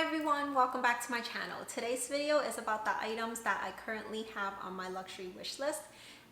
Hi everyone, welcome back to my channel. Today's video is about the items that I currently have on my luxury wish list.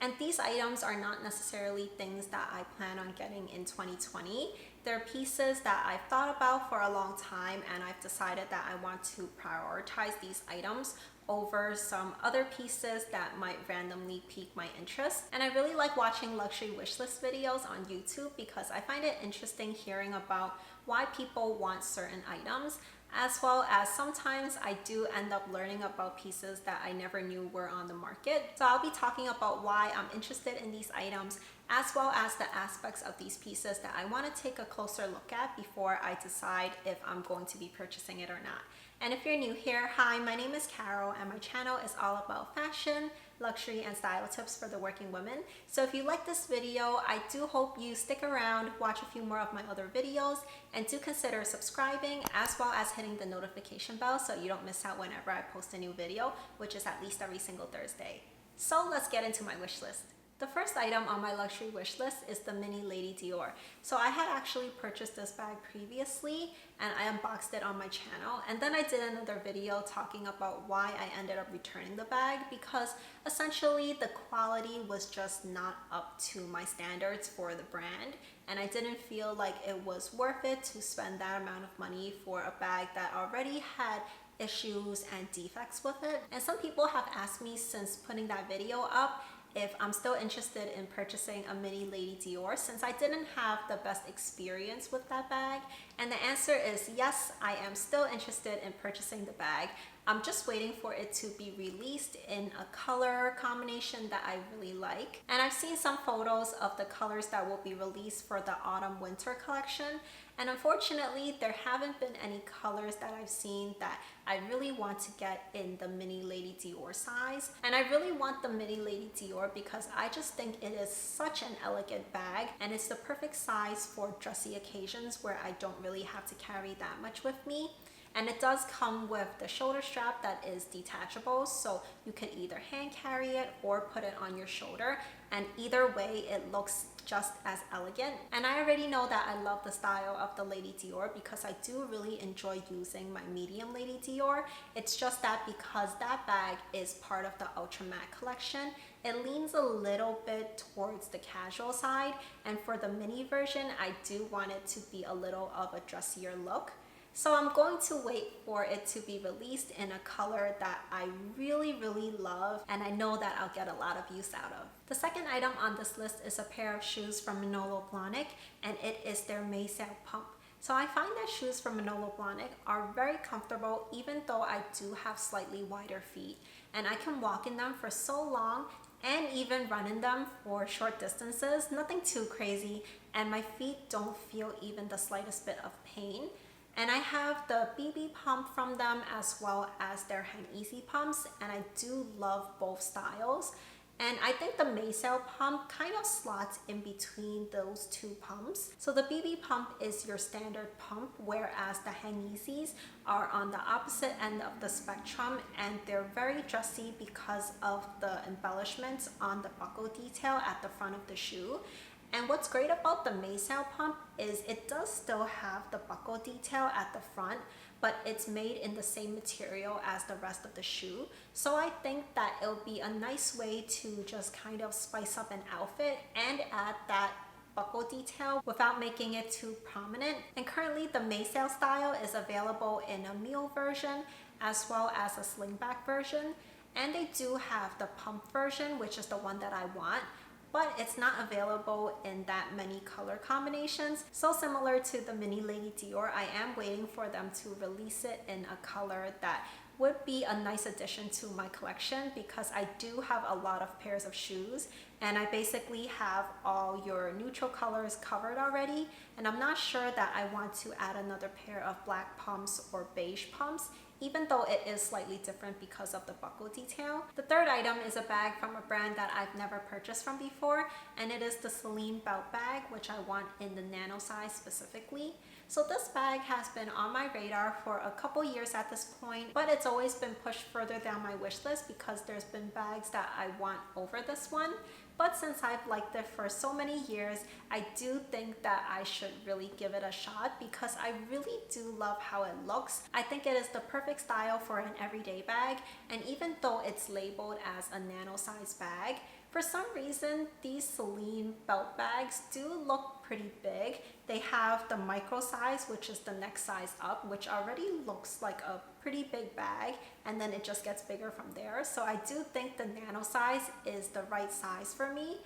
And these items are not necessarily things that I plan on getting in 2020. They're pieces that I've thought about for a long time, and I've decided that I want to prioritize these items over some other pieces that might randomly pique my interest. And I really like watching luxury wish list videos on YouTube because I find it interesting hearing about why people want certain items, as well as sometimes I do end up learning about pieces that I never knew were on the market. So I'll be talking about why I'm interested in these items, as well as the aspects of these pieces that I want to take a closer look at before I decide if I'm going to be purchasing it or not. And if you're new here, hi, my name is Carol and my channel is all about fashion, luxury, and style tips for the working women. So if you like this video, I do hope you stick around, watch a few more of my other videos, and do consider subscribing as well as hitting the notification bell so you don't miss out whenever I post a new video, which is at least every single Thursday. So let's get into my wish list. The first item on my luxury wish list is the Mini Lady Dior. So I had actually purchased this bag previously and I unboxed it on my channel, and then I did another video talking about why I ended up returning the bag because essentially the quality was just not up to my standards for the brand, and I didn't feel like it was worth it to spend that amount of money for a bag that already had issues and defects with it. And some people have asked me since putting that video up if I'm still interested in purchasing a Mini Lady Dior since I didn't have the best experience with that bag. And the answer is yes, I am still interested in purchasing the bag. I'm just waiting for it to be released in a color combination that I really like. And I've seen some photos of the colors that will be released for the autumn winter collection. And unfortunately, there haven't been any colors that I've seen that I really want to get in the Mini Lady Dior size. And I really want the Mini Lady Dior because I just think it is such an elegant bag, and it's the perfect size for dressy occasions where I don't really have to carry that much with me. And it does come with the shoulder strap that is detachable, so you can either hand carry it or put it on your shoulder, and either way it looks just as elegant. And I already know that I love the style of the Lady Dior because I do really enjoy using my medium Lady Dior. It's just that because that bag is part of the Ultra Matte collection, it leans a little bit towards the casual side, and for the mini version I do want it to be a little of a dressier look. So I'm going to wait for it to be released in a color that I really love, and I know that I'll get a lot of use out of. The second item on this list is a pair of shoes from Manolo Blahnik, and it is their Maysail pump. So I find that shoes from Manolo Blahnik are very comfortable even though I do have slightly wider feet, and I can walk in them for so long and even run in them for short distances, nothing too crazy, and my feet don't feel even the slightest bit of pain. And I have the BB pump from them as well as their Hang Easy pumps, and I do love both styles. And I think the Maysail pump kind of slots in between those two pumps. So the BB pump is your standard pump, whereas the Hang Easies are on the opposite end of the spectrum, and they're very dressy because of the embellishments on the buckle detail at the front of the shoe. And what's great about the Maysail pump is it does still have the buckle detail at the front, but it's made in the same material as the rest of the shoe. So I think that it'll be a nice way to just kind of spice up an outfit and add that buckle detail without making it too prominent. And currently the Maysail style is available in a mule version as well as a slingback version. And they do have the pump version, which is the one that I want, but it's not available in that many color combinations. So similar to the Mini Lady Dior, I am waiting for them to release it in a color that would be a nice addition to my collection because I do have a lot of pairs of shoes, and I basically have all your neutral colors covered already, and I'm not sure that I want to add another pair of black pumps or beige pumps, even though it is slightly different because of the buckle detail. The third item is a bag from a brand that I've never purchased from before, and it is the Celine Belt Bag, which I want in the nano size specifically. So this bag has been on my radar for a couple years at this point, but it's always been pushed further down my wish list because there's been bags that I want over this one. But since I've liked it for so many years, I do think that I should really give it a shot because I really do love how it looks. I think it is the perfect style for an everyday bag, and even though it's labeled as a nano size bag, for some reason these Celine Belt Bags do look pretty big. They have the micro size, which is the next size up, which already looks like a pretty big bag, and then it just gets bigger from there. So I do think the nano size is the right size for me.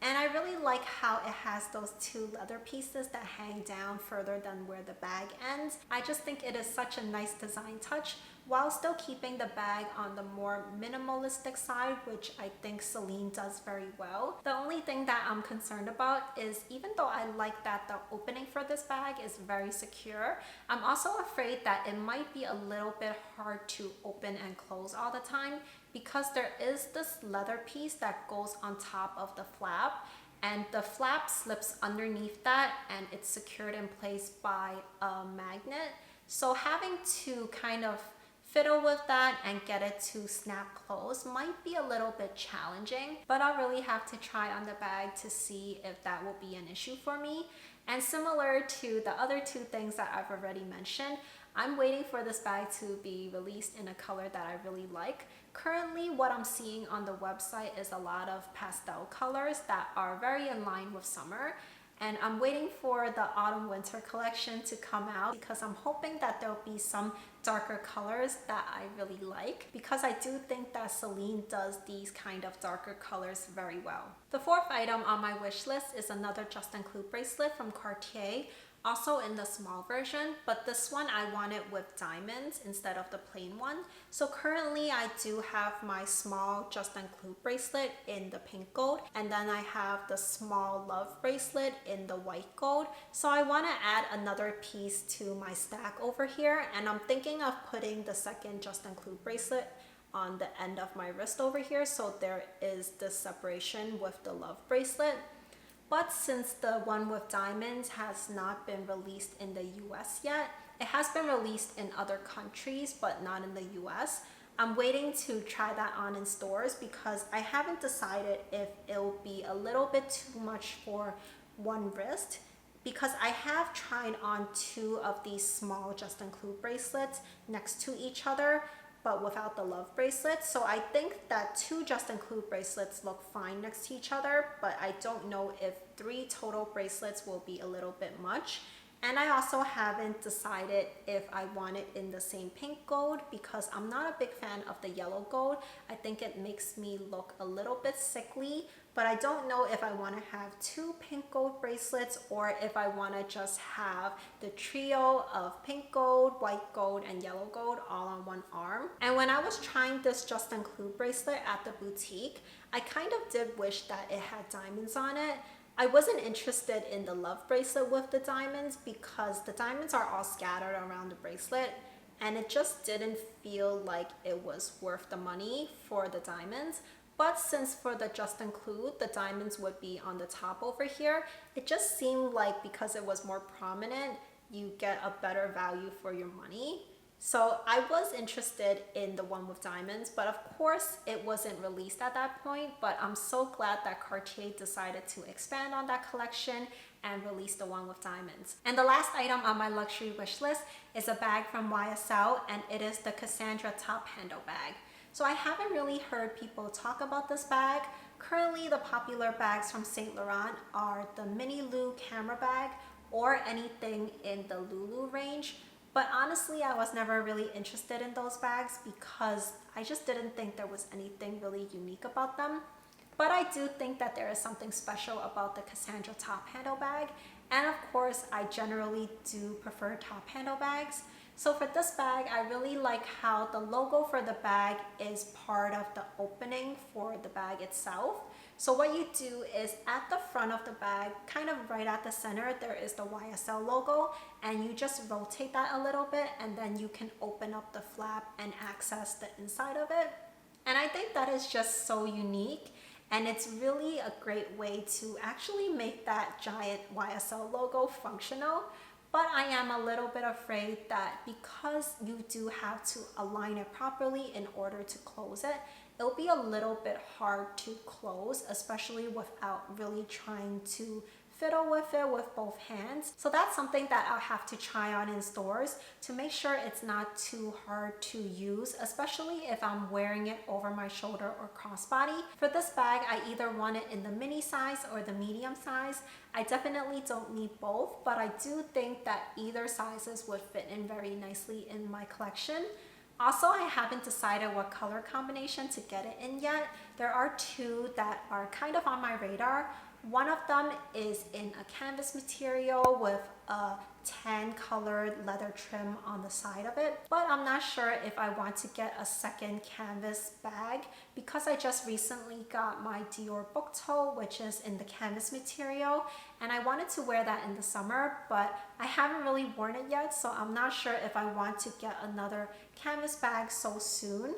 And I really like how it has those two leather pieces that hang down further than where the bag ends. I just think it is such a nice design touch while still keeping the bag on the more minimalistic side, which I think Celine does very well. The only thing that I'm concerned about is, even though I like that the opening for this bag is very secure, I'm also afraid that it might be a little bit hard to open and close all the time because there is this leather piece that goes on top of the flap, and the flap slips underneath that and it's secured in place by a magnet. So having to kind of fiddle with that and get it to snap close might be a little bit challenging, but I'll really have to try on the bag to see if that will be an issue for me. And similar to the other two things that I've already mentioned, I'm waiting for this bag to be released in a color that I really like. Currently, what I'm seeing on the website is a lot of pastel colors that are very in line with summer. And I'm waiting for the autumn winter collection to come out because I'm hoping that there'll be some darker colors that I really like, because I do think that Celine does these kind of darker colors very well. The fourth item on my wish list is another Just Include bracelet from Cartier, also in the small version, but this one I wanted with diamonds instead of the plain one. So currently I do have my small Just Include bracelet in the pink gold, and then I have the small Love bracelet in the white gold. So I want to add another piece to my stack over here, and I'm thinking of putting the second Just Include bracelet on the end of my wrist over here, so there is this separation with the Love bracelet. But since the one with diamonds has not been released in the US yet, it has been released in other countries but not in the US. I'm waiting to try that on in stores because I haven't decided if it'll be a little bit too much for one wrist, because I have tried on two of these small Just Include bracelets next to each other, but without the Love bracelet. So I think that two Just Include bracelets look fine next to each other, but I don't know if 3 total bracelets will be a little bit much. And I also haven't decided if I want it in the same pink gold because I'm not a big fan of the yellow gold. I think it makes me look a little bit sickly, but I don't know if I want to have 2 pink gold bracelets or if I want to just have the trio of pink gold, white gold, and yellow gold all on one arm. And when I was trying this Just Include bracelet at the boutique, I kind of did wish that it had diamonds on it. I wasn't interested in the Love bracelet with the diamonds because the diamonds are all scattered around the bracelet, and it just didn't feel like it was worth the money for the diamonds. But since for the Just Include, the diamonds would be on the top over here, it just seemed like because it was more prominent, you get a better value for your money. So I was interested in the one with diamonds, but of course it wasn't released at that point. But I'm so glad that Cartier decided to expand on that collection and release the one with diamonds. And the last item on my luxury wish list is a bag from YSL, and it is the Cassandra top handle bag. So I haven't really heard people talk about this bag. Currently the popular bags from Saint Laurent are the Mini Lou camera bag or anything in the Lulu range. But honestly, I was never really interested in those bags because I just didn't think there was anything really unique about them. But I do think that there is something special about the Cassandra top handle bag. And of course, I generally do prefer top handle bags. So for this bag, I really like how the logo for the bag is part of the opening for the bag itself. So what you do is at the front of the bag, kind of right at the center, there is the YSL logo, and you just rotate that a little bit and then you can open up the flap and access the inside of it. And I think that is just so unique, and it's really a great way to actually make that giant YSL logo functional but I am a little bit afraid that because you do have to align it properly in order to close it, it'll be a little bit hard to close, especially without really trying to fiddle with it with both hands. So that's something that I'll have to try on in stores to make sure it's not too hard to use, especially if I'm wearing it over my shoulder or crossbody. For this bag, I either want it in the mini size or the medium size. I definitely don't need both, but I do think that either sizes would fit in very nicely in my collection. Also, I haven't decided what color combination to get it in yet. There are two that are kind of on my radar. One of them is in a canvas material with a tan colored leather trim on the side of it, but I'm not sure if I want to get a second canvas bag because I just recently got my Dior book tote, which is in the canvas material, and I wanted to wear that in the summer, but I haven't really worn it yet, so I'm not sure if I want to get another canvas bag so soon.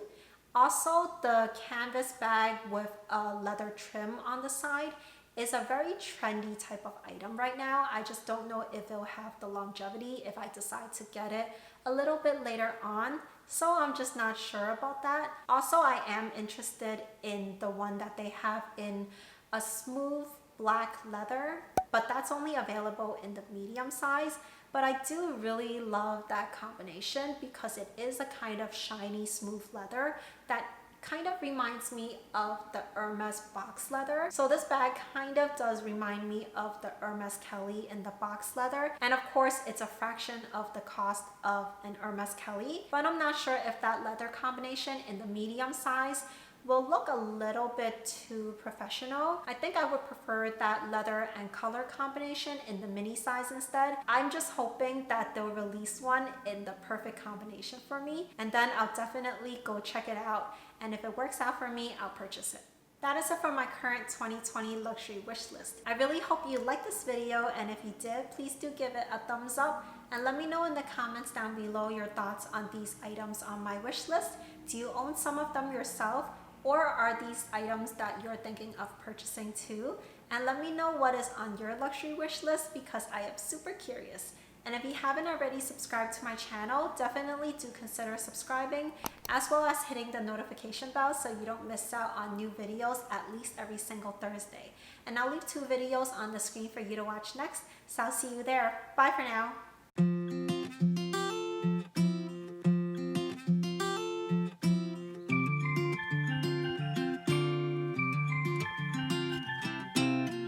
Also, the canvas bag with a leather trim on the side is a very trendy type of item right now. I just don't know if it'll have the longevity if I decide to get it a little bit later on. So I'm just not sure about that. Also, I am interested in the one that they have in a smooth black leather, but that's only available in the medium size. But I do really love that combination because it is a kind of shiny, smooth leather that kind of reminds me of the Hermes box leather. So this bag kind of does remind me of the Hermes Kelly in the box leather. And of course, it's a fraction of the cost of an Hermes Kelly. But I'm not sure if that leather combination in the medium size will look a little bit too professional. I think I would prefer that leather and color combination in the mini size instead. I'm just hoping that they'll release one in the perfect combination for me, and then I'll definitely go check it out, and if it works out for me, I'll purchase it. That is it for my current 2020 luxury wish list. I really hope you liked this video, and if you did, please do give it a thumbs up and let me know in the comments down below your thoughts on these items on my wish list. Do you own some of them yourself? Or are these items that you're thinking of purchasing too? And let me know what is on your luxury wish list because I am super curious. And if you haven't already subscribed to my channel, definitely do consider subscribing as well as hitting the notification bell so you don't miss out on new videos at least every single Thursday. And I'll leave 2 videos on the screen for you to watch next, so I'll see you there. Bye for now.